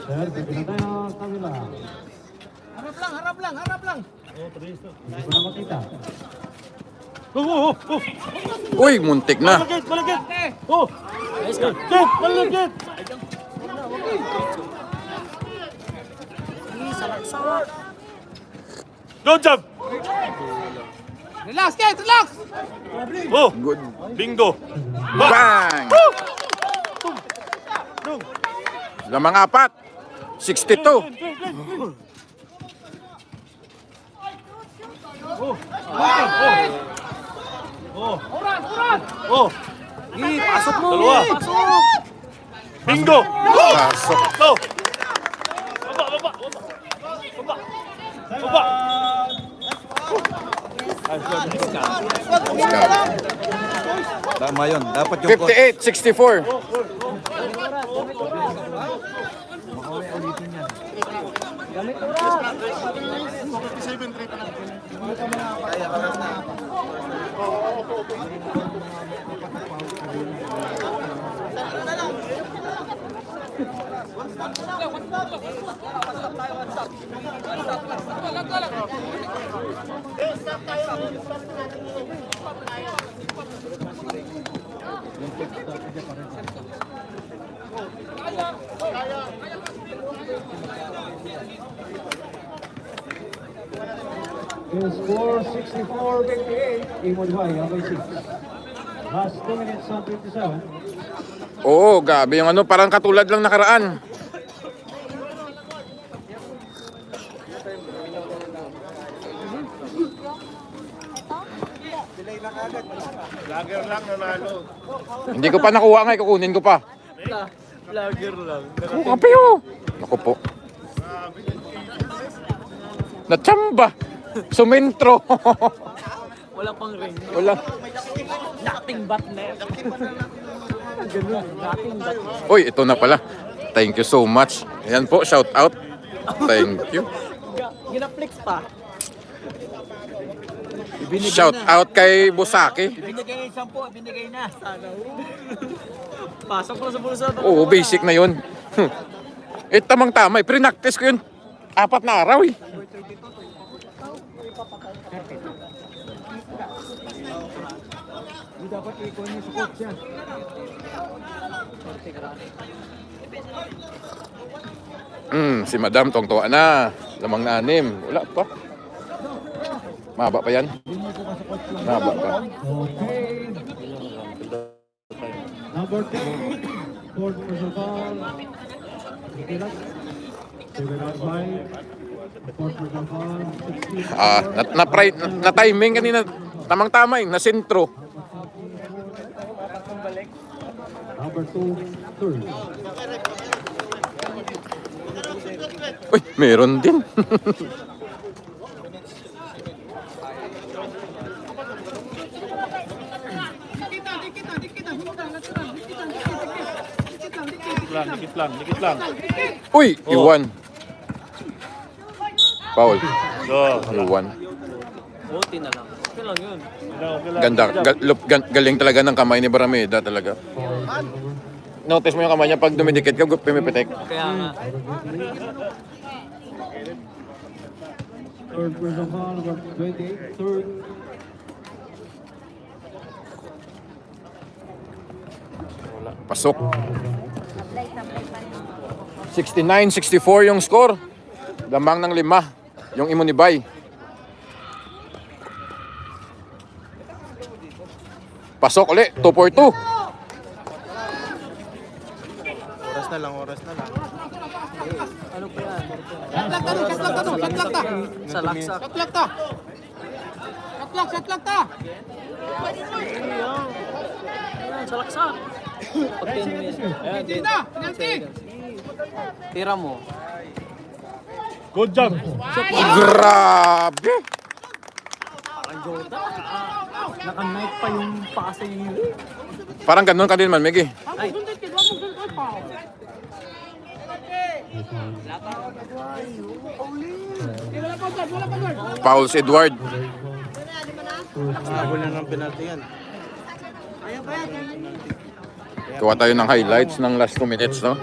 Serve pinatay ng kabila. Harap lang. Hindi ko na makita. Uy, muntik na. Malagit! Oh! Nice ka. Kit! Malagit! Good job! Relax, Kate! Relax! Oh! Good. Bingo! Bang! Lamang apat. 62. Oh! Pasok mo! Dalawa. Pasok! Bingo! Pasok. Go! Baba! Tama yun. Dapat yung 58, 64. Yung score 64-58. Imod Bay, abay 6. Last 2 minutes on 57. Oo, gabi yung ano, parang katulad lang nakaraan. Lager lang nanalo. Hindi ko pa nakuha nga, kukunin ko pa. Vlogger lang. Oh, kape oh. Naku po. Natsamba. Sumentro. Wala pang ring. Wala. Dating bat net. Ganun. Dating bat net. Uy, ito na pala. Thank you so much. Ayan po, shout out. Thank you. Ginaplex pa. Shout out kay Busaki. Binigay ng 10, binigay na. Sana. Pasok mo sa bulsa. Oo, basic na yun. Eh, tamang-tama. Pre-practice ko yun. 4 na araw eh. Hindi dapat ikon niya sa coach yan. Si Madam tong-tuwa na. Lamang na 6. Wala pa. Mahaba pa yan. Mahaba pa. Okay. Number 2. Fourth personal foul. Ikilat. 7 out 5. Fourth personal foul. 16. Na-timing kanina. Tamang-tama eh. Na-sentro. Number 2. Third. Uy, meron din. Dikit lang. Uy, iwan. Foul. Go. Iwan. Buti na lang. Okay lang yun. Ganda. Galing talaga ng kamay ni Barameda talaga. Notice mo yung kamay niya pag dumidikit ka, pumipitik. Kaya nga. Third personal foul. Number 28. Third. Pasok. 69-64 yung score. Lamang ng 5 yung Imunibay. Pasok ulit. 2 for 2. Oras na lang. Ano pa yan? Sa laksak. Ayan, sa laksak. Pag 10 minutes. Ayan, tira mo. Good job. Grabe. Parang Jordan. Naka-night pa yung passing niyo. Parang ganun ka din man, Miggy. Ay. Foul si Edward. Habol na ng penalty yan. Kuha tayo ng highlights ng last 2 minutes, no?